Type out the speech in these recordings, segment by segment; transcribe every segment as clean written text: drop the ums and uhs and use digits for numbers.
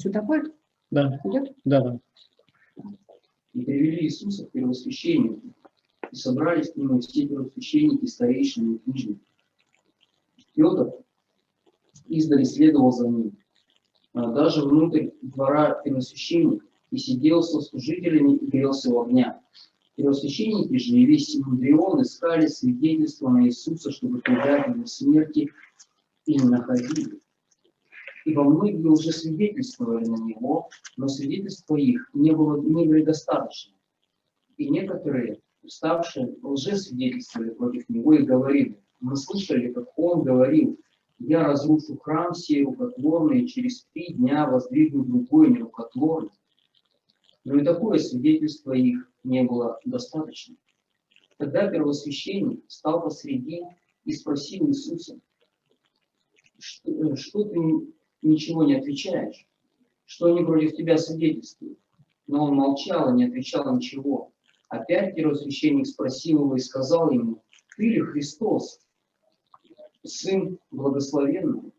сюда ходит? Да. Идет? Да. И привели Иисуса к первосвященнику, и собрались к нему все первосвященники, старейшины и книжники. Петр издали следовал за ним, даже внутрь двора первосвященника, и сидел со служителями и грелся у огня. Первосвященники же и весь Синедрион искали свидетельства на Иисуса, чтобы предать его смерти, и не находили. Ибо многие уже свидетельствовали на него, но свидетельства их не были достаточно. И некоторые, уставшие, лжесвидетельствовали против него и говорили: мы слышали, как он говорил: я разрушу храм сей рукотворный, и через 3 дня воздвигну другой нерукотворный. Но и такое свидетельство их не было достаточно. Тогда первосвященник стал посреди и спросил Иисуса: что ты ничего не отвечаешь? Что они против тебя свидетельствуют? Но он молчал и не отвечал ничего. Опять первосвященник спросил его и сказал ему: ты ли Христос, Сын Благословенного?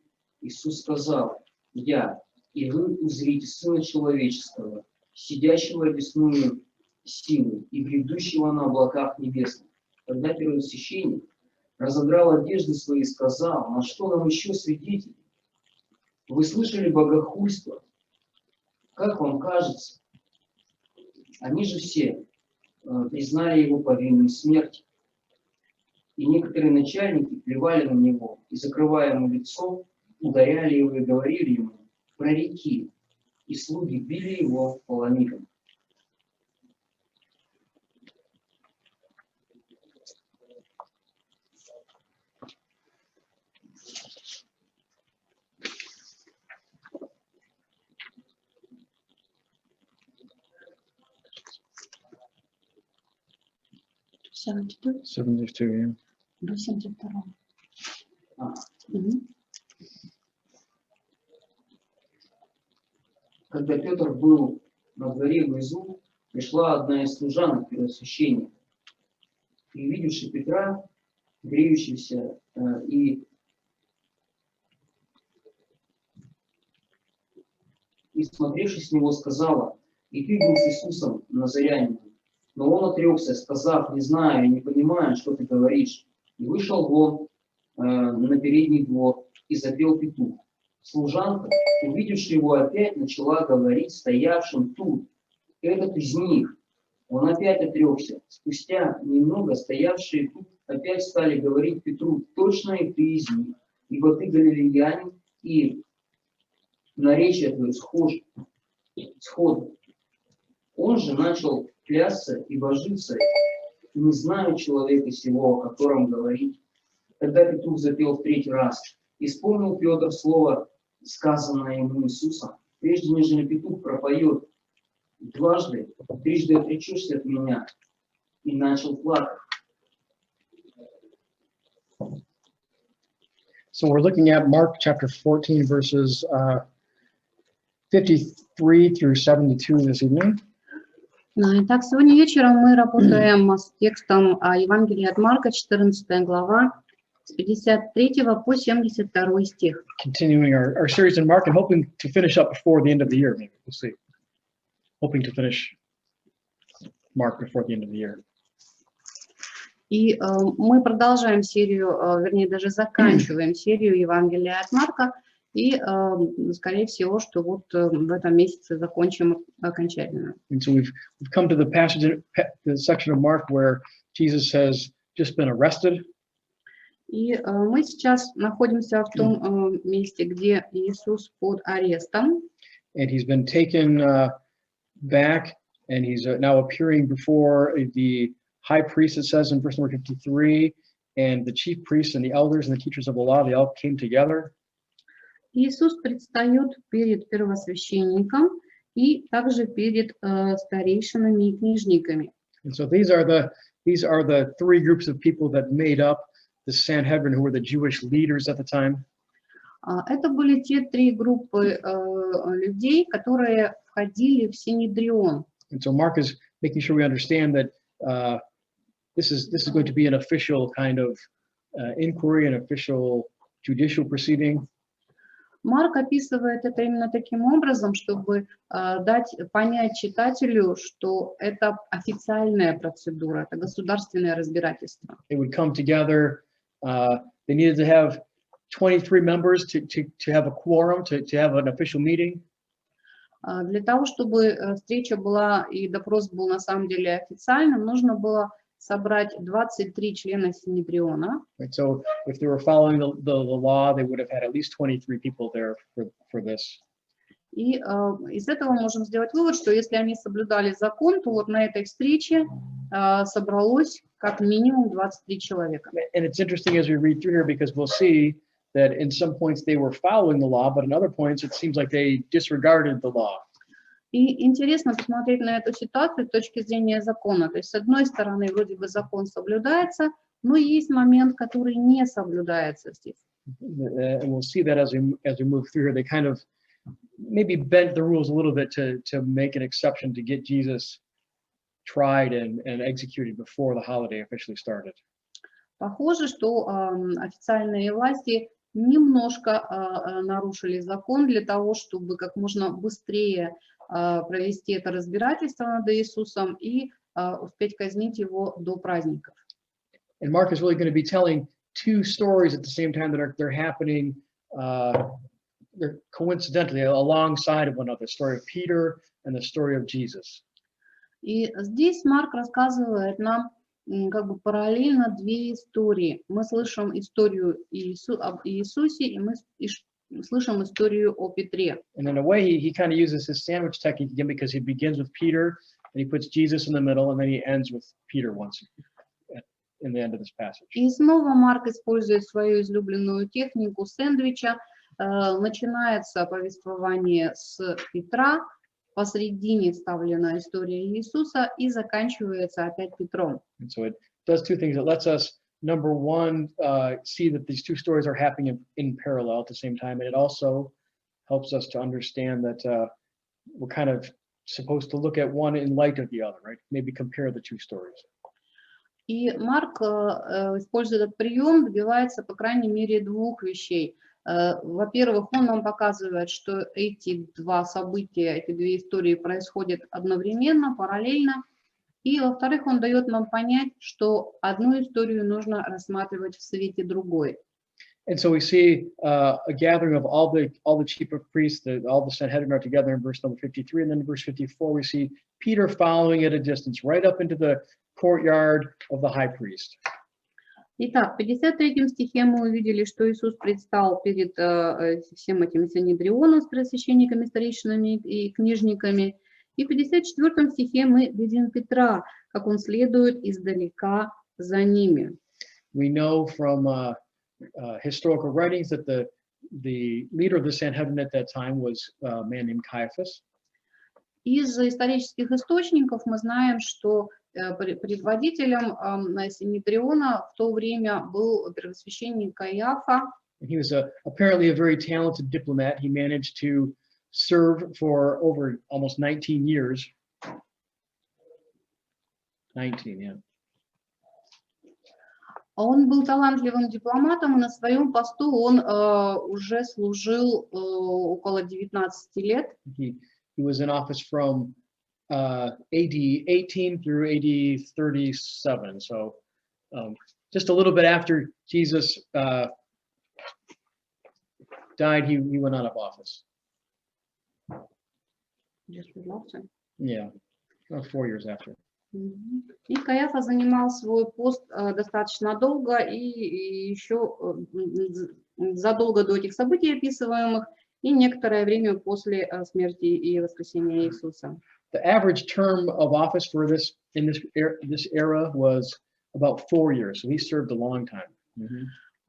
Иисус сказал: я, и вы узрите Сына Человеческого, сидящего одесную силы и грядущего на облаках небесных. Тогда первосвященник разодрал одежды свои и сказал: на что нам еще свидетели? Вы слышали богохульство? Как вам кажется? Они же все признали его повинным смерти. И некоторые начальники плевали на него и, закрывая ему лицо, ударяли его и говорили ему: прореки. И слуги били его половником. До 72. Когда Петр был на дворе внизу, пришла одна из служанок первосвященника. И, увидевши Петра, греющегося, и смотревшись с него, сказала: и ты был с Иисусом Назарянином. Но он отрекся, сказав: не знаю и не понимаю, что ты говоришь. И вышел вон на передний двор и запел петух. Служанка, увидевши его, опять начала говорить стоявшим тут: этот из них. Он опять отрекся. Спустя немного стоявшие тут опять стали говорить Петру: точно и ты из них, ибо ты галилеянин, и наречие твое сходно. Он же начал клясться и божиться: не знаю человека сего, о котором говорить. Тогда петух запел в 3-й раз. И вспомнил Петр слово, сказанное ему Иисусом: прежде нежели петух пропоет дважды, 3 отречешься от меня. И начал плакать. So we're looking at Mark chapter 14, verses 53 through 72 this evening. Итак, сегодня вечером мы работаем с текстом Евангелия от Марка, 14 глава, с 53 по 72 стих. Continuing our series in Mark and hoping to finish up before the end of the year, maybe. We'll see. Hoping to finish Mark before the end of the year. И мы продолжаем серию, вернее, даже заканчиваем серию Евангелия от Марка, и, скорее всего, что вот в этом месяце закончим окончательно. And so we've come to the passage, the section of Mark where Jesus has just been arrested. И мы сейчас находимся в том месте, где Иисус под арестом. And he's been taken back, and he's now appearing before the high priest, it says in verse number 53, and the chief priests and the elders and the teachers of the law, they all came together. Иисус предстает перед первосвященником и также перед старейшинами и книжниками. And so these are the 3 groups of people that made up the Sanhedrin, who were the Jewish leaders at the time. Это были те 3 группы людей, которые входили в Синедрион. And so Mark is making sure we understand that this is going to be an official kind of inquiry, an official judicial proceeding. Марк описывает это именно таким образом, чтобы дать понять читателю, что это официальная процедура, это государственное разбирательство. They would come together. They needed to have 23 members to have a quorum, to have an official meeting. Для того, чтобы встреча была и допрос был на самом деле официальным, нужно было собрать 23 члена Синедриона. Right, so if they were following the law, they would have had at least 23 people there for this. И из этого можем сделать вывод, что если они соблюдали закон, то вот на этой встрече собралось как минимум 23 человека. And it's interesting as we read through here because we'll see that in some points they were following the law, but in other points it seems like they disregarded the law. И интересно посмотреть на эту ситуацию с точки зрения закона. То есть, с одной стороны, вроде бы закон соблюдается, но есть момент, который не соблюдается здесь. And we'll see that as we move through here, they kind of maybe bent the rules a little bit to make an exception to get Jesus tried and executed before the holiday officially started. Похоже, что официальные власти немножко нарушили закон для того, чтобы как можно быстрее провести это разбирательство над Иисусом и успеть казнить его до праздников. And Mark is really going to be telling two stories at the same time that they're happening they're coincidentally alongside of one another, the story of Peter and the story of Jesus. И здесь Марк рассказывает нам как бы параллельно две истории. Мы слышим историю об Иисусе, и мы слышим историю о Петре. And in a way, he kind of uses his sandwich technique again because he begins with Peter and he puts Jesus in the middle, and then he ends with Peter once in the end of this passage. И снова Марк использует свою излюбленную технику сэндвича. Начинается повествование с Петра, посредине вставлена история Иисуса и заканчивается опять Петром. And so it does two things. It lets us, number one, see that these two stories are happening in parallel at the same time, and it also helps us to understand that we're kind of supposed to look at one in light of the other, right? Maybe compare the two stories. И Марк, используя этот прием, добивается, по крайней мере, двух вещей. Во-первых, он нам показывает, что эти два события, эти две истории происходят одновременно, параллельно. И, во-вторых, он дает нам понять, что одну историю нужно рассматривать в свете другой. And so we see a gathering of all the chief priests, all the Sanhedrin are together in verse number 53, and then in verse 54 we see Peter following at a distance, right up into the courtyard of the high priest. Итак, в 53 стихе мы увидели, что Иисус предстал перед всем этим Синедрионом с первосвященниками, старейшинами и книжниками. И в 54 стихе мы видим Петра, как он следует издалека за ними. We know from historical writings that the leader of the Sanhedrin at that time was a man named Caiaphas. Из исторических источников мы знаем, что предводителем Синедриона в то время был первосвященник Каиафа. He was apparently a very talented diplomat. He managed to serve for over almost 19 years. 19, yeah. Он был талантливым дипломатом, и на своем посту он уже служил около 19 лет. He was in office from AD 18 through AD 37. So just a little bit after Jesus died, he went out of office. Yeah, about 4 years after. И Каиафа занимал свой пост достаточно долго, и еще задолго до этих событий описываемых, и некоторое время после смерти и воскресения Иисуса. The average term of office for this era was about 4 years, so he served a long time.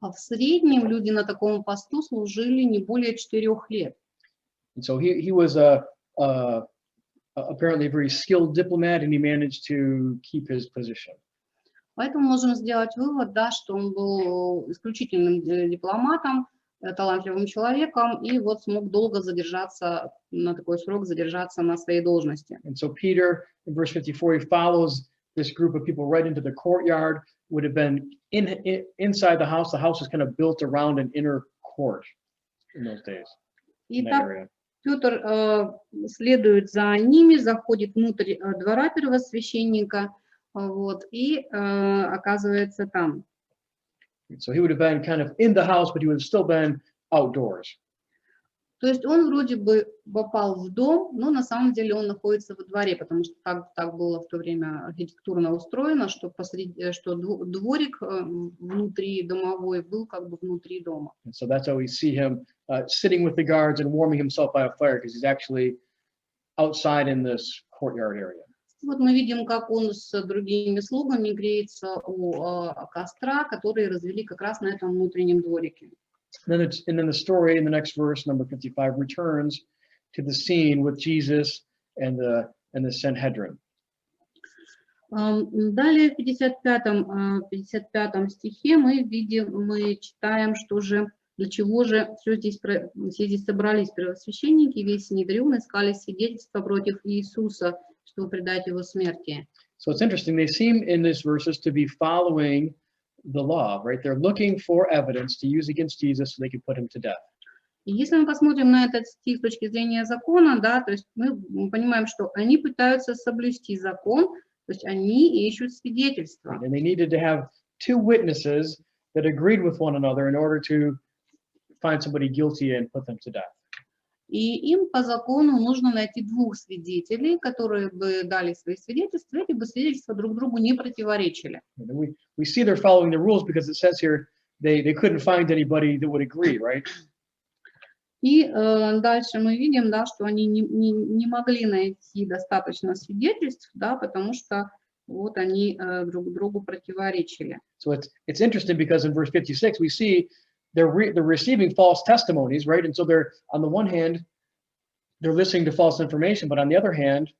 А в среднем люди на таком посту служили не более 4 лет. And so he was apparently a very skilled diplomat, and he managed to keep his position. Поэтому можем сделать вывод, да, что он был исключительным дипломатом, талантливым человеком, и вот смог долго задержаться, на такой срок задержаться на своей должности. And so Peter, in verse 54, he follows this group of people right into the courtyard. Would have been inside the house. The house was kind of built around an inner court in those days. И in that так area. Петр следует за ними, заходит внутрь двора первосвященника, вот, и оказывается там. So he would have been kind of in the house, but he would have still been outdoors. То есть он вроде бы попал в дом, но на самом деле он находится во дворе, потому что так было в то время архитектурно устроено, что дворик внутри домовой был как бы внутри дома. And so that's how we see him sitting with the guards and warming himself by a fire, because he's actually outside in this courtyard area. Вот мы видим, как он с другими слугами греется у костра, который развели как раз на этом внутреннем дворике. And then the story in the next verse, number 55, returns to the scene with Jesus and the Sanhedrin. Далее в 55 стихе мы читаем, что же, для чего же все здесь собрались первосвященники, весь Синедрион, искали свидетельства против Иисуса, чтобы предать его смерти. So it's interesting, they seem in these verses to be following the law, right? They're looking for evidence to use against Jesus so they can put him to death. И если мы посмотрим на этот стих с точки зрения закона, да, то есть мы понимаем, что они пытаются соблюсти закон, то есть они ищут свидетельства. And they needed to have two witnesses that agreed with one another in order to find somebody guilty and put them to death. И им по закону нужно найти двух свидетелей, которые бы дали свои свидетельства, эти бы свидетельства друг другу не противоречили. We see they're following the rules because it says here they couldn't find anybody that would agree, right? И дальше мы видим, да, что они не могли найти достаточно свидетельств, да, потому что вот они друг другу противоречили. So it's interesting because in verse 56 we see they're receiving false testimonies, right? And so they're, on the one hand, they're listening to false information, but on the other hand,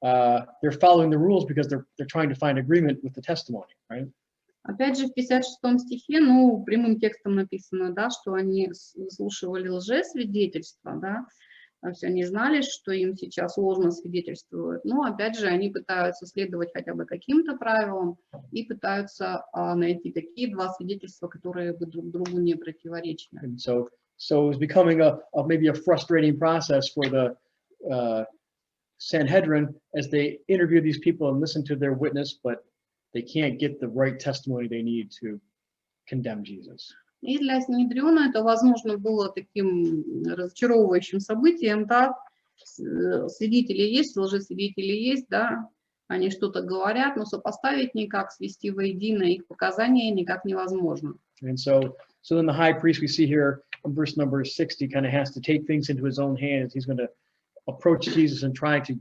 they're following the rules because they're trying to find agreement with the testimony, right? Опять же, в 56 стихе, ну, прямым текстом написано, да, что они слушали лжесвидетельства, да, то есть они знали, что им сейчас ложно свидетельствуют, но, опять же, они пытаются следовать хотя бы каким-то правилам и пытаются найти такие два свидетельства, которые бы друг другу не противоречили. And so it was becoming maybe a frustrating process for the Sanhedrin as they interview these people and listen to their witness, but they can't get the right testimony they need to condemn Jesus. И для Синедриона это, возможно, было таким разочаровывающим событием, да, свидетели есть, лжесвидетели есть, да, они что-то говорят, но сопоставить никак, свести воедино их показания никак невозможно. And so then the high priest we see here in verse number 60 kind of has to take things into his own hands. He's going to approach Jesus and try to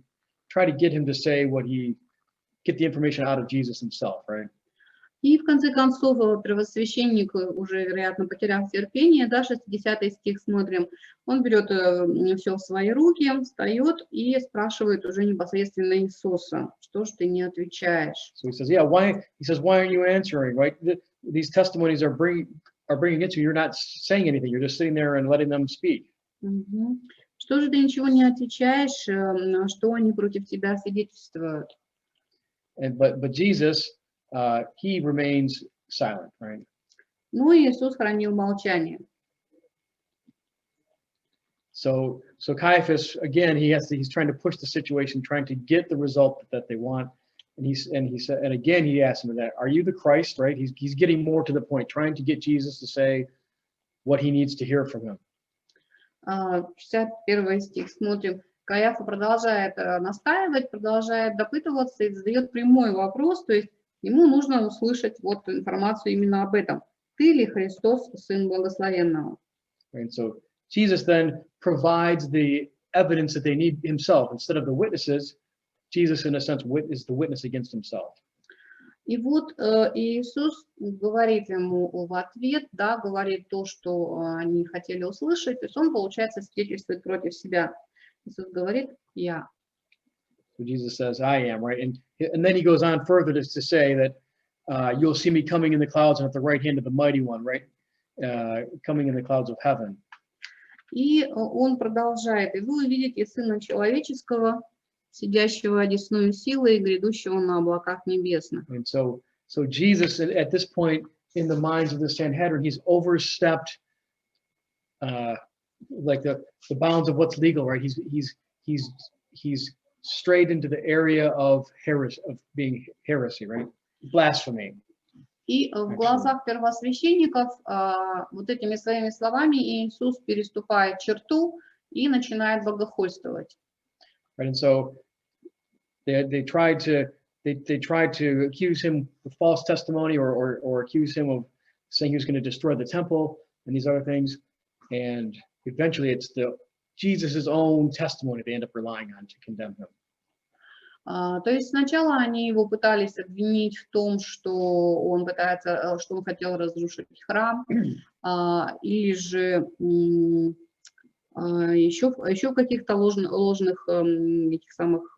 get him to say get the information out of Jesus himself, right? И в конце концов первосвященник, уже, вероятно, потеряв терпение, да, 60 стих смотрим, он берет все в свои руки, встает и спрашивает уже непосредственно Иисуса, что ж ты не отвечаешь? So he says, why aren't you answering, right? These testimonies are bringing it to you. You're not saying anything. You're just sitting there and letting them speak. Что же ты ничего не отвечаешь, что они против тебя свидетельствуют? But Jesus, he remains silent, right? Ну, Иисус хранил молчание. So Caiaphas, again, he's trying to push the situation, trying to get the result that they want. And he said, and again, he asked him that, are you the Christ, right? He's getting more to the point, trying to get Jesus to say what he needs to hear from him. 61 стих смотрим. Каиафа продолжает настаивать, продолжает допытываться и задает прямой вопрос, то есть ему нужно услышать вот информацию именно об этом. Ты ли Христос, Сын Благословенного? And so Jesus then provides the evidence that they need himself. Instead of the witnesses, Jesus, in a sense, is the witness against himself. И вот Иисус говорит ему в ответ, да, говорит то, что они хотели услышать, то есть он, получается, свидетельствует против себя. Иисус говорит, я. So Jesus says, I am, right? And then he goes on further to say that you'll see me coming in the clouds and at the right hand of the mighty one, right? Coming in the clouds of heaven. И он продолжает, и вы увидите Сына Человеческого, сидящего одесную силы и грядущего на облаках небесных. And so Jesus, at this point, in the minds of the Sanhedrin, he's overstepped like the bounds of what's legal, right? He's strayed into the area of heresy, of being heresy, right? Blasphemy. И в глазах первосвященников вот этими своими словами Иисус переступает черту и начинает богохульствовать. Right, and so they tried to accuse him of false testimony or accuse him of saying he was going to destroy the temple and these other things, and eventually it's Jesus's own testimony they end up relying on to condemn him. То есть сначала они его пытались обвинить в том, что он хотел разрушить храм, или же еще в каких-то ложных этих самых,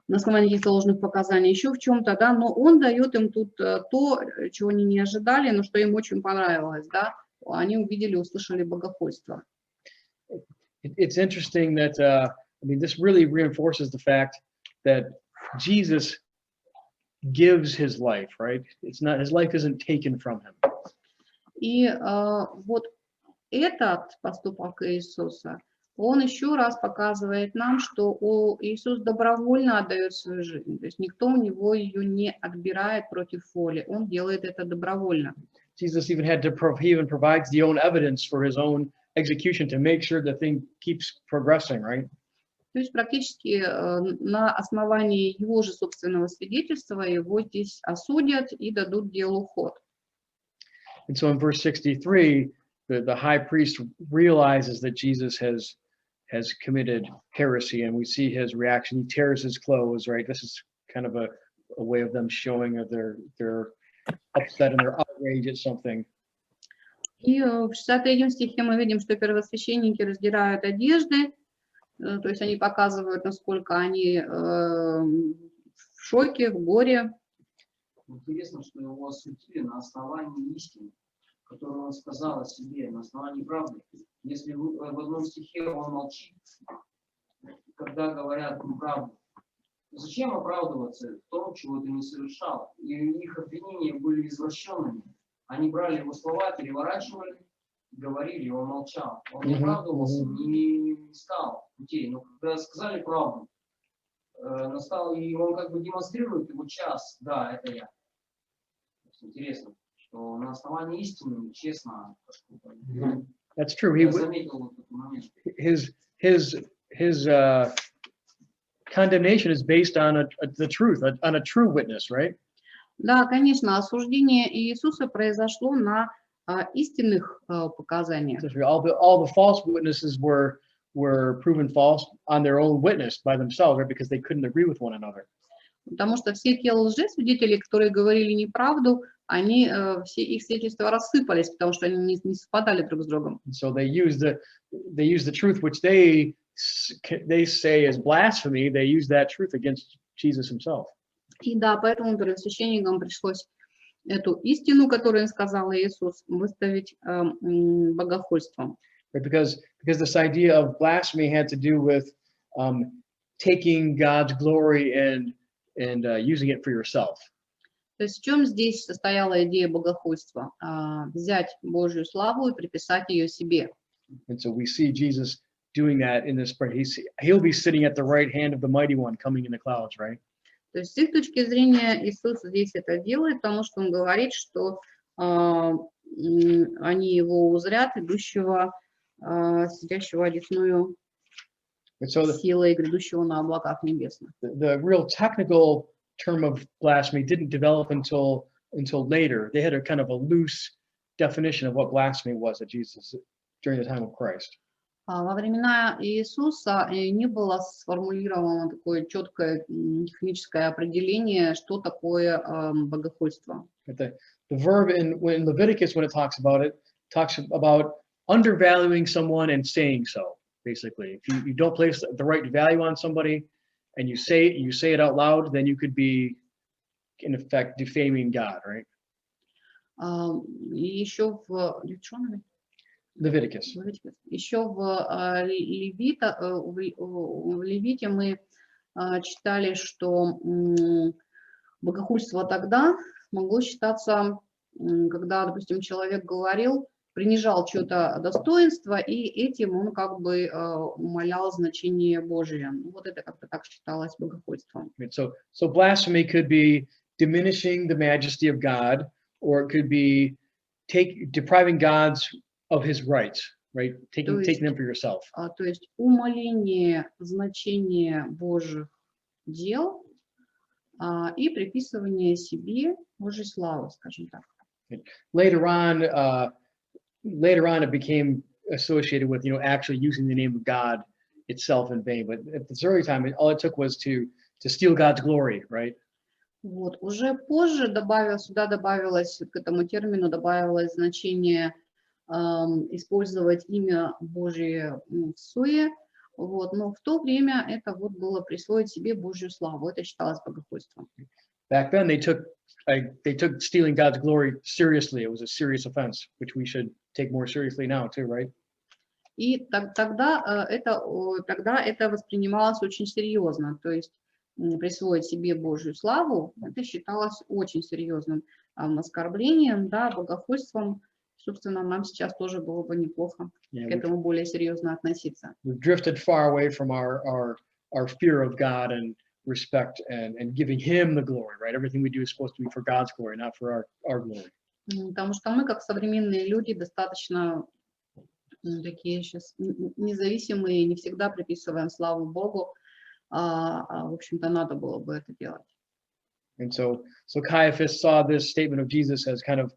на основании каких-то ложных показаний, еще в чем-то, да, но он дает им тут то, чего они не ожидали, но что им очень понравилось, да, они увидели, услышали богохульство. It's interesting that, I mean, this really reinforces the fact that Jesus gives his life, right? It's not, his life isn't taken from him. И вот этот поступок Иисуса, он еще раз показывает нам, что Иисус добровольно отдает свою жизнь. То есть никто у него ее не отбирает против воли. Он делает это добровольно. Jesus even provides the own evidence for his own execution to make sure the thing keeps progressing, right? То есть практически на основании его же собственного свидетельства его здесь осудят и дадут делу ход. And so in verse 63, the high priest realizes that Jesus has committed heresy, and we see his reaction. He tears his clothes, right? This is kind of a way of them showing that they're upset and they're outraged at something. И в 63 стихе мы видим, что первосвященники раздирают одежды, то есть они показывают, насколько они в шоке, в горе. Интересно, что его осудили на основании истины, которую он сказал о себе, на основании правды. Если в одном стихе он молчит, когда говорят правду, зачем оправдываться в том, чего ты не совершал? И их обвинения были извращенными. Они брали его слова, переворачивали, говорили, он молчал. Он не оправдывался, не искал путей. Но когда сказали правду, настал, и он как бы демонстрирует его час. Да, это я. Интересно, что на основании истины, честно. That's true. Я заметил этот момент. His condemnation is based on the truth, on a true witness, right? Да, конечно, осуждение Иисуса произошло на истинных показаниях. All the false witnesses were proven false on their own witness by themselves, right? Because they couldn't agree with one another. Потому что все те лжесвидетели, которые говорили неправду, они все их свидетельства рассыпались, потому что они не совпадали друг с другом. So they use the truth which they say is blasphemy. They use that truth against Jesus himself. И да, поэтому первосвященникам пришлось эту истину, которую сказал Иисус, выставить богохульством. Because this idea of blasphemy had to do with taking God's glory and using it for yourself. То есть в чем здесь состояла идея богохульства? Взять Божью славу и приписать ее себе. And so we see Jesus doing that in this part. He'll be sitting at the right hand of the mighty one coming in the clouds, right? То есть с их точки зрения Иисус здесь это делает, потому что он говорит, что они его узрят, идущего, сидящего одесную силой, грядущего на облаках небесных. The real technical term of blasphemy didn't develop until later. They had a kind of a loose definition of what blasphemy was at Jesus during the time of Christ. Во времена Иисуса не было сформулировано такое четкое техническое определение, что такое богохульство. The verb in Leviticus, when it talks about undervaluing someone and saying so. Basically, if you don't place the right value on somebody, and you say it out loud, then you could be, in effect, defaming God, right? И еще в Leviticus. Еще в Левите мы читали, что богохульство тогда могло считаться, когда, допустим, человек говорил принижал чье-то достоинство, и этим он как бы умалял значение Божие. Вот это как-то так считалось богохульством. So blasphemy could be diminishing the majesty of God, or it could be depriving God of his rights, right? Taking them for yourself. То есть умаление значения Божьих дел и приписывание себе Божьей славы, скажем так. Later on, it became associated with, actually using the name of God itself in vain. But at this early time, all it took was to steal God's glory, right? Вот. Уже позже сюда добавилось, к этому термину добавилось значение использовать имя Божие в суе. Вот. Но в то время это вот было присвоить себе Божью славу. Это считалось богохульством. Back then, they took stealing God's glory seriously. It was a serious offense, which we should take more seriously now too, right? И тогда это воспринималось очень серьезно. То есть присвоить себе Божью славу, это считалось очень серьезным оскорблением, да, богохульством. Собственно, нам сейчас тоже было бы неплохо к этому более серьезно относиться. We've drifted far away from our fear of God and respect and giving him the glory, right? Everything we do is supposed to be for God's glory, not for our glory. Потому что мы, как современные люди, достаточно такие сейчас независимые, не всегда приписываем славу Богу, в общем-то, надо было бы это делать. And so Caiaphas saw this statement of Jesus as kind of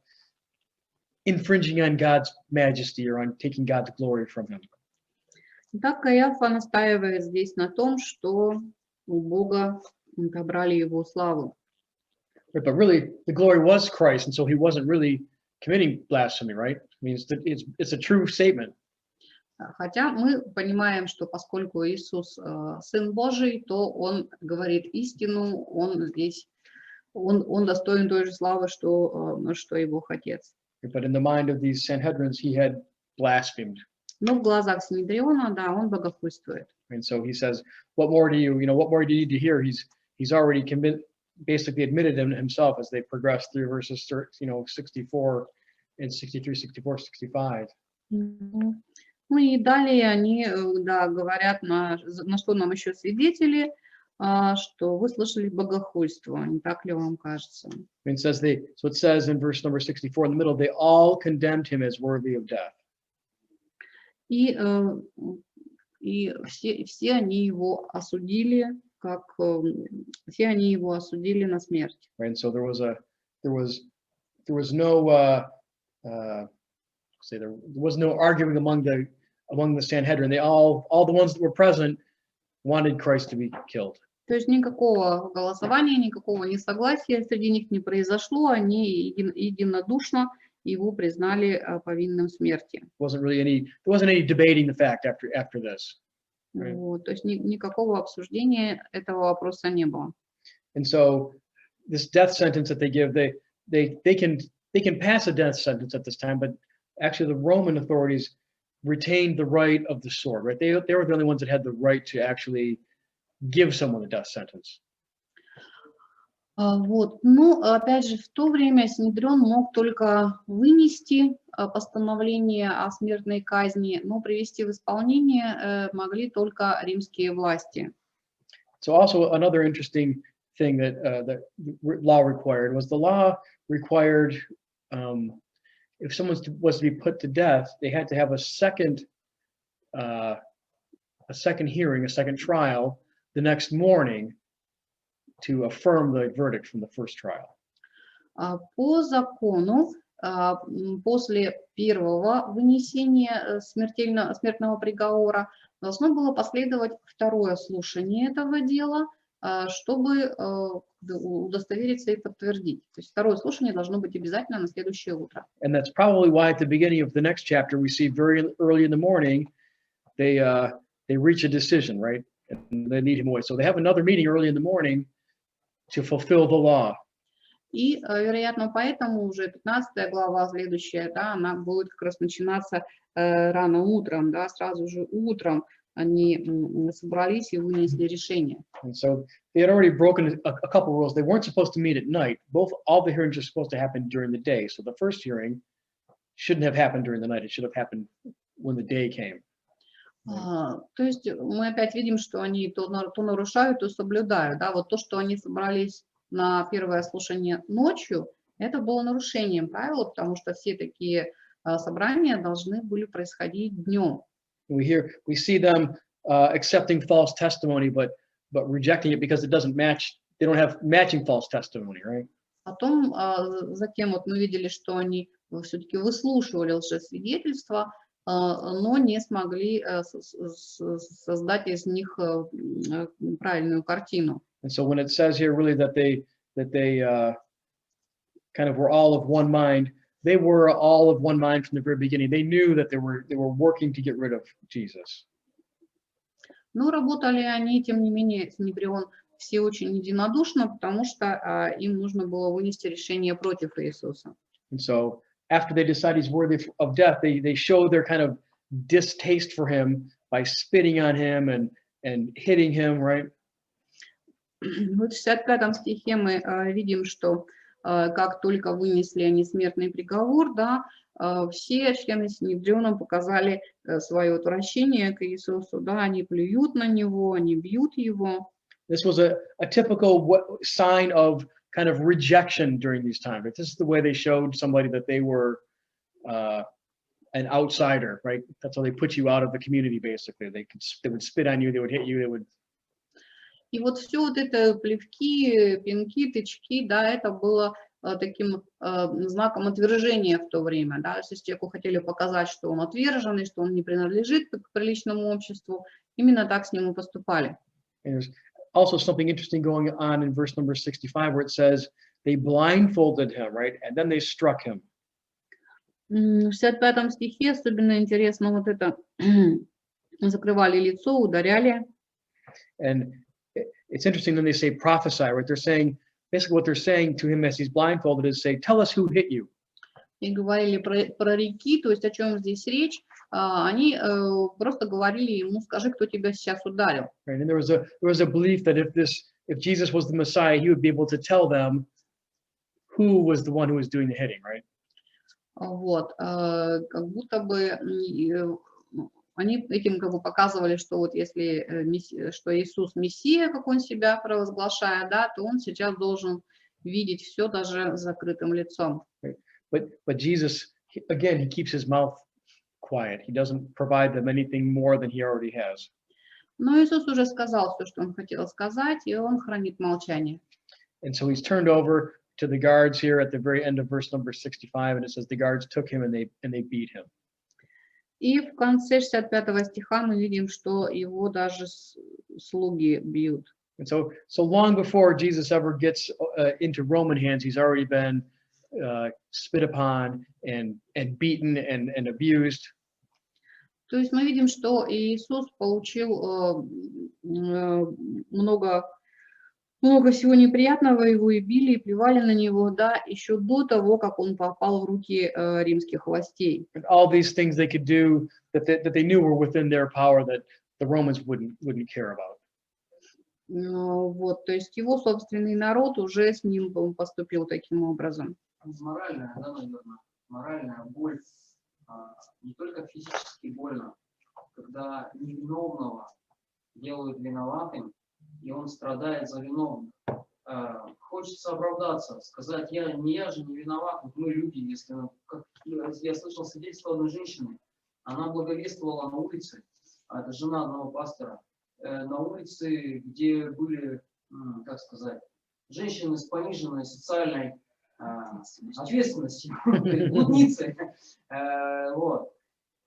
infringing on God's majesty or on taking God's glory from him. Так Каиафа настаивает здесь на том, что у Бога отобрали его славу. But really, the glory was Christ, and so he wasn't really committing blasphemy, right? I mean, it's a true statement. Хотя мы понимаем, что поскольку Иисус Сын Божий, то Он говорит истину, Он здесь, Он достоин той же славы, что и Бог Отец. But in the mind of these Sanhedrins, he had blasphemed. Но в глазах Синедриона, да, он богохульствует. And so he says, what more do you need to hear? He's already basically admitted himself as they progress through verses 64 and 63, 64, 65. Ну и далее они, да, говорят, на что нам еще свидетели, что вы слышали богохульство, не так ли вам кажется? And it says in verse number 64 in the middle, they all condemned him as worthy of death. И все они его осудили, все они его осудили на смерть. Right? And so there was no arguing among the Sanhedrin. They all the ones that were present wanted Christ to be killed. То есть никакого голосования, никакого несогласия среди них не произошло, они единодушно его признали повинным смерти. There wasn't any debating the fact after this. Right? Вот, то есть никакого обсуждения этого вопроса не было. And so this death sentence that they give, they can pass a death sentence at this time, but actually the Roman authorities retained the right of the sword, right? They were the only ones that had the right to actually give someone a death sentence. Вот. Ну, опять же, в то время Синедрион мог только вынести постановление о смертной казни, но привести в исполнение могли только римские власти. So also another interesting thing that the law required was the law required if someone was to be put to death, they had to have a second hearing, a second trial the next morning to affirm the verdict from the first trial. По закону, после первого вынесения смертного приговора должно было последовать второе слушание этого дела, чтобы удостовериться и подтвердить. То есть второе слушание должно быть обязательно на следующее утро. And that's probably why at the beginning of the next chapter we see very early in the morning they reach a decision, right? And they lead him away. So they have another meeting early in the morning to fulfill the law. И, вероятно, поэтому уже 15 глава следующая, да, она будет как раз начинаться рано утром, да, сразу же утром они собрались и вынесли решение. And so they had already broken a couple rules. They weren't supposed to meet at night. All the hearings are supposed to happen during the day. So the first hearing shouldn't have happened during the night. It should have happened when the day came. То есть мы опять видим, что они то нарушают, то соблюдают. Да? Вот то, что они собрались на первое слушание ночью, это было нарушением правил, потому что все такие собрания должны были происходить днем. We see them accepting false testimony, but rejecting it because it doesn't match. They don't have matching false testimony, right? Потом, затем вот мы видели, что они все-таки выслушивали лжесвидетельства, но не смогли создать из них правильную картину. And so when it says here really that they kind of were all of one mind, they were all of one mind from the very beginning. They knew that they were working to get rid of Jesus. Но работали они, тем не менее, Синедрион, все очень единодушно, потому что им нужно было вынести решение против Иисуса. And so after they decide he's worthy of death, they show their kind of distaste for him by spitting on him and hitting him, right? Вот в 65 стихе мы видим, что как только вынесли они смертный приговор, да, все члены Синедриона показали свое отвращение к Иисусу, да, они плюют на него, они бьют его. This was a typical sign of kind of rejection during these times. This is the way they showed somebody that they were an outsider, right? That's how they put you out of the community, basically. They would spit on you, they would hit you, they would. И вот все вот это плевки, пинки, тычки, да, это было таким знаком отвержения в то время, да, если человеку хотели показать, что он отверженный, что он не принадлежит к приличному обществу, именно так с ним и поступали. There's also something interesting going on in verse number 65 where it says they blindfolded him, right, and then they struck him. В 65 стихе особенно интересно вот это, закрывали лицо, ударяли. And it's interesting when they say prophesy, right? They're saying, basically what they're saying to him as he's blindfolded is say, tell us who hit you. И говорили про реки, то есть о чем здесь речь, они просто говорили ему, скажи, кто тебя сейчас ударил. Right? And there was a belief that if Jesus was the Messiah, he would be able to tell them who was the one who was doing the hitting, right? Вот, как будто бы они этим как бы показывали, что вот если что Иисус Мессия, как он себя провозглашает, да, то он сейчас должен видеть все даже с закрытым лицом. But Jesus, again, he keeps his mouth quiet. He doesn't provide them anything more than he already has. Но Иисус уже сказал все, что он хотел сказать, и он хранит молчание. And so he's turned over to the guards here at the very end of verse number 65, and it says the guards took him and they beat him. И в конце 65 стиха мы видим, что его даже слуги бьют. And so long before Jesus ever gets into Roman hands, he's already been spit upon and beaten and abused. То есть мы видим, что Иисус получил много всего неприятного, его и били, и плевали на него, да, еще до того, как он попал в руки римских властей. And all these things they could do that they knew were within their power that the Romans wouldn't care about. Вот, то есть его собственный народ уже с ним поступил таким образом. Моральная, да, наверное, моральная боль, не только физически больно, когда невиновного делают виноватым, и он страдает за виновных. Хочется оправдаться, сказать, я же не виноват, вот мы люди, если я слышал свидетельство одной женщины, она благовествовала на улице, это жена одного пастора, на улице, где были, как сказать, женщины с пониженной социальной ответственностью, блудницы, вот.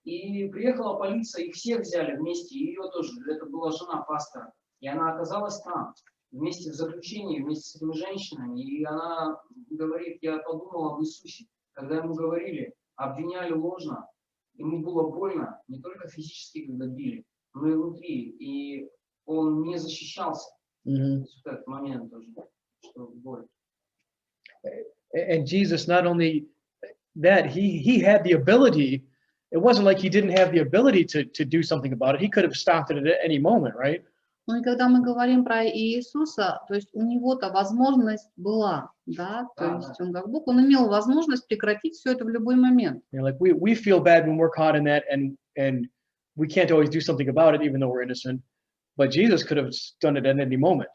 И приехала полиция, их всех взяли вместе, и ее тоже, это была жена пастора. И она оказалась там, вместе в заключении, вместе с этими женщинами. И она говорит, я подумала об Иисусе. Когда ему говорили, обвиняли ложно, ему было больно, не только физически, когда били, но и внутри. И он не защищался. В этот момент тоже, что боль. And Jesus, not only that, he had the ability. It wasn't like he didn't have the ability to do something about it. He could have stopped it at any moment, right? Ну и когда мы говорим про Иисуса, то есть у него-то возможность была, да, то есть он как Бог, он имел возможность прекратить все это в любой момент. You know, like we feel bad when we're caught in that, and we can't always do something about it, even though we're innocent. But Jesus could have done it at any moment.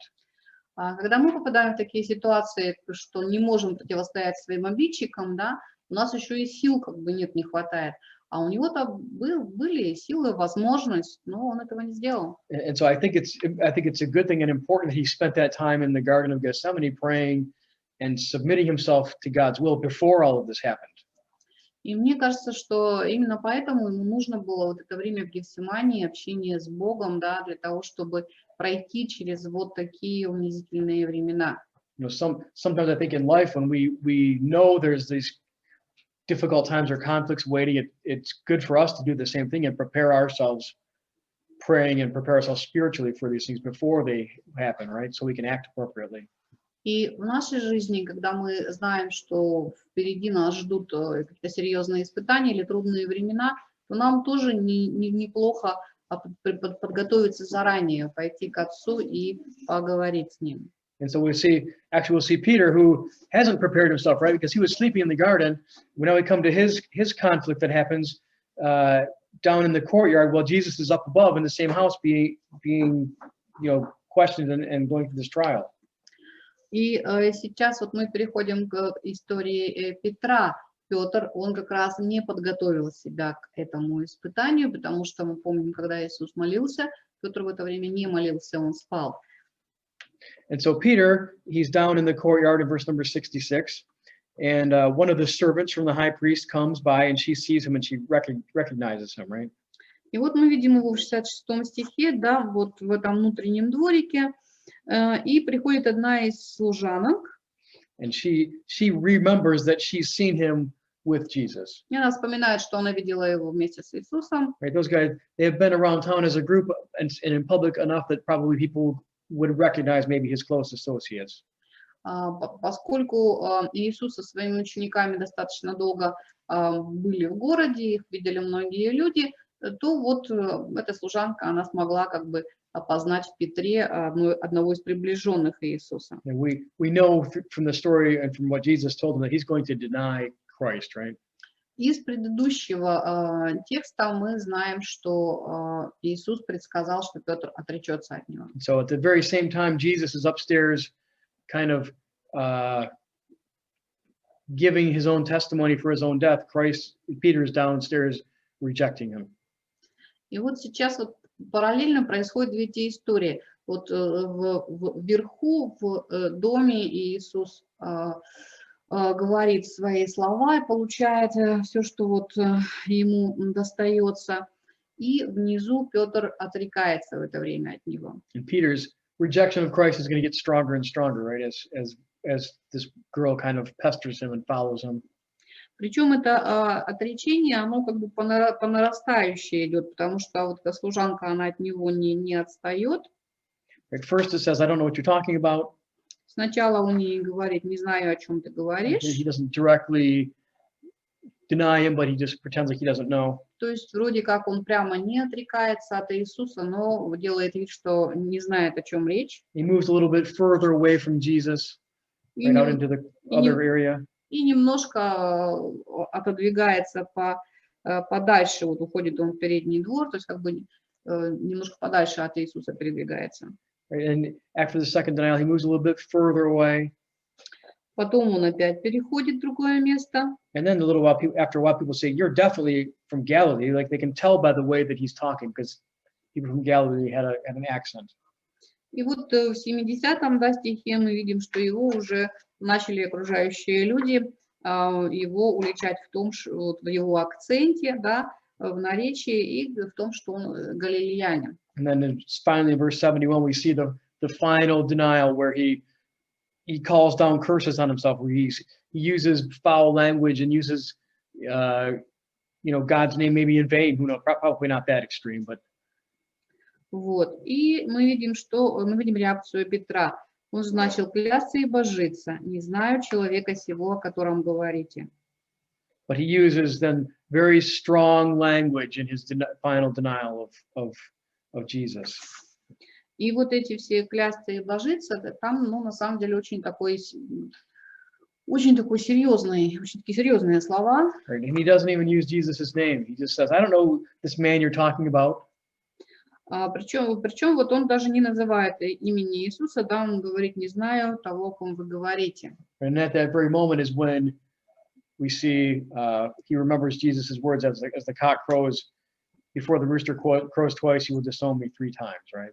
А когда мы попадаем в такие ситуации, что не можем противостоять своим обидчикам, да, у нас еще и сил как бы нет, не хватает. А у него-то были силы, возможность, но он этого не сделал. And so I think it's a good thing and important that he spent that time in the Garden of Gethsemane praying and submitting himself to God's will before all of this happened. И мне кажется, что именно поэтому ему нужно было вот это время в Гефсимании, общение с Богом, да, для того, чтобы пройти через вот такие унизительные времена. You know, sometimes I think in life when we know there's these difficult times or conflicts waiting, it's good for us to do the same thing and prepare ourselves, praying and prepare ourselves spiritually for these things before they happen, right? So we can act appropriately. И в нашей жизни, когда мы знаем, что впереди нас ждут какие-то серьезные испытания или трудные времена, то нам тоже неплохо подготовиться заранее, пойти к Отцу и поговорить с Ним. And so we'll see Peter, who hasn't prepared himself, right? Because he was sleeping in the garden. When now we come to his conflict that happens down in the courtyard while Jesus is up above in the same house being questioned and going through this trial. И сейчас вот мы переходим к истории Петра. Петр, он как раз не подготовил себя к этому испытанию, потому что мы помним, когда Иисус молился, Петр в это время не молился, он спал. And so Peter, he's down in the courtyard in verse number 66, and one of the servants from the high priest comes by, and she sees him, and she recognizes him, right? И вот мы видим его в 66 стихе, да, вот в этом внутреннем дворике, и приходит одна из служанок. And she remembers that she's seen him with Jesus. И она вспоминает, что она видела его вместе с Иисусом. Right, those guys, they have been around town as a group and in public enough that probably people would recognize maybe his close associates. Поскольку Иисус со своими учениками достаточно долго были в городе, их видели многие люди, то вот эта служанка, она смогла как бы опознать в Петре одного из приближенных Иисуса. And we know from the story and from what Jesus told him that he's going to deny Christ, right? Из предыдущего текста мы знаем, что Иисус предсказал, что Петр отречется от него. So at the very same time, Jesus is upstairs, kind of giving his own testimony for his own death. Peter is downstairs rejecting him. И вот сейчас вот параллельно происходят две эти истории. Вот вверху в доме Иисус говорит свои слова и получает все, что вот ему достается. И внизу Петр отрекается в это время от него. And Peter's rejection of Christ is going to get stronger and stronger, right? As this girl kind of pesters him and follows him. Причем это отречение, оно как бы по нарастающей идет, потому что вот эта служанка, она от него не отстает. Right, first it says, I don't know what you're talking about. Сначала он ей говорит, не знаю, о чем ты говоришь. He doesn't directly deny him, but he just pretends like he doesn't know. То есть вроде как он прямо не отрекается от Иисуса, но делает вид, что не знает, о чем речь. He moves a little bit further away from Jesus, right out into the other area. И немножко отодвигается подальше, вот уходит он в передний двор, то есть как бы немножко подальше от Иисуса передвигается. And after the second denial, he moves a little bit further away. Потом он опять переходит в другое место. And then after a while, people say, "You're definitely from Galilee." Like they can tell by the way that he's talking, because people from Galilee had an accent. И вот в 70-м стихе мы видим, что его уже начали окружающие люди его уличать в том, что вот в его акценте, да, в наречии и в том, что он галилеянин. And then finally in verse 71, we see the final denial where he calls down curses on himself, where he uses foul language and uses God's name maybe in vain. Who knows? Probably not that extreme, but. Вот. И мы видим реакцию Петра. Он же начал клясться и божиться. Не знаю человека сего, о котором говорите. But he uses then very strong language in his final denial of Jesus. И вот эти все клясться и ложиться, там, ну, на самом деле, очень такие серьезные слова. Right? And he doesn't even use Jesus' name. He just says, I don't know this man you're talking about. Причем вот он даже не называет имени Иисуса, да, он говорит, не знаю того, о ком вы говорите. And at that very moment is when we see he remembers Jesus' words as the cock crows, before the rooster crows twice, you will disown me 3 times, right?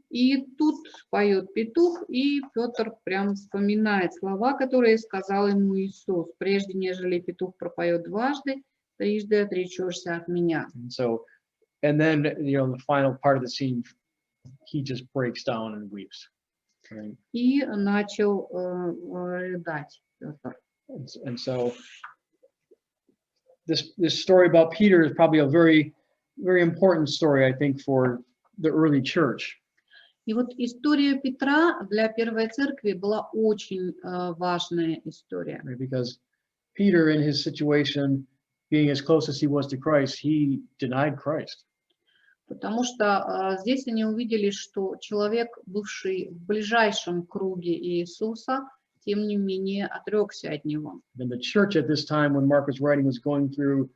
И тут поет петух, и Петр прям вспоминает слова, которые сказал ему Иисус. Прежде нежели петух пропоет дважды, трижды отречешься от меня. And then, you know, the final part of the scene, he just breaks down and weeps. Right? И начал рыдать Петр. And so this story about Peter is probably a very, very important story, I think, for the early church. И вот история Петра для первой церкви была очень важная история. Right? Because Peter, in his situation, being as close as he was to Christ, he denied Christ. Потому что здесь они увидели, что человек, бывший в ближайшем круге Иисуса, тем не менее отрекся от него. And the church at this time, when Mark was writing, was going through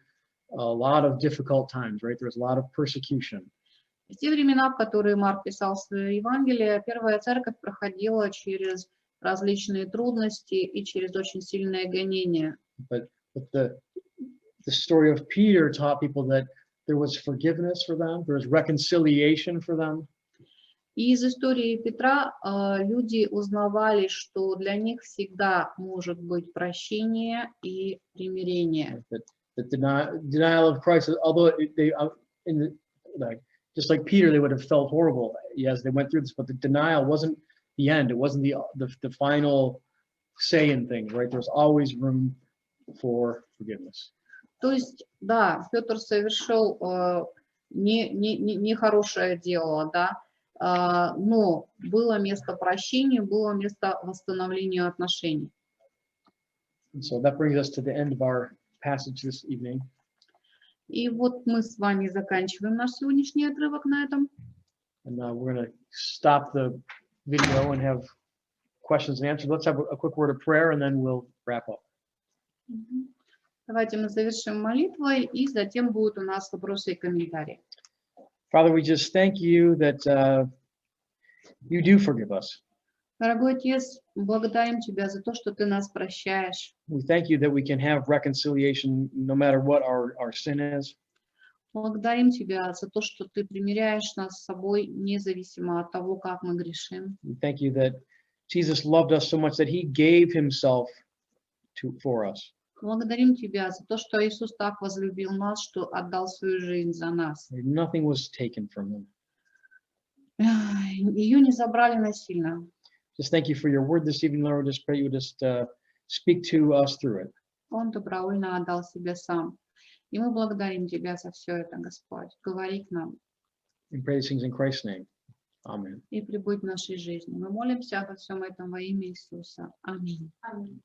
a lot of difficult times, right? There was a lot of persecution. В те времена, в которые Марк писал свое Евангелие, первая церковь проходила через различные трудности и через очень сильное гонение. But the story of Peter taught people that there was forgiveness for them, there was reconciliation for them. И из истории Петра люди узнавали, что для них всегда может быть прощение и примирение. The denial of Christ, although they, just like Peter, they would have felt horrible as they went through this, but the denial wasn't the end. It wasn't the final say in things, right? There's always room for forgiveness. То есть, да, Петр совершил нехорошее дело, да, но было место прощению, было место восстановлению отношений. And so that brings us to the end of our passage this evening. И вот мы с вами заканчиваем наш сегодняшний отрывок на этом. And we're going to stop the video and have questions and answers. Let's have a quick word of prayer and then we'll wrap up. Давайте мы завершим молитвой, и затем будут у нас вопросы и комментарии. Father, we just thank you that you do forgive us. Дорогой Отец, благодарим Тебя за то, что Ты нас прощаешь. We thank you that we can have reconciliation no matter what our sin is. Благодарим Тебя за то, что Ты примиряешь нас с собой, независимо от того, как мы грешим. We thank you that Jesus loved us so much that he gave himself for us. Благодарим Тебя за то, что Иисус так возлюбил нас, что отдал свою жизнь за нас. Nothing was taken from him. Ее не забрали насильно. Just thank you for your word this evening, Lord. Just pray you just speak to us through it. Он добровольно отдал себя сам. И мы благодарим Тебя за все это, Господь. Говори к нам. We pray these things in Christ's name. Amen. И прибудь в нашей жизни. Мы молимся обо всем этом во имя Иисуса. Аминь. Аминь.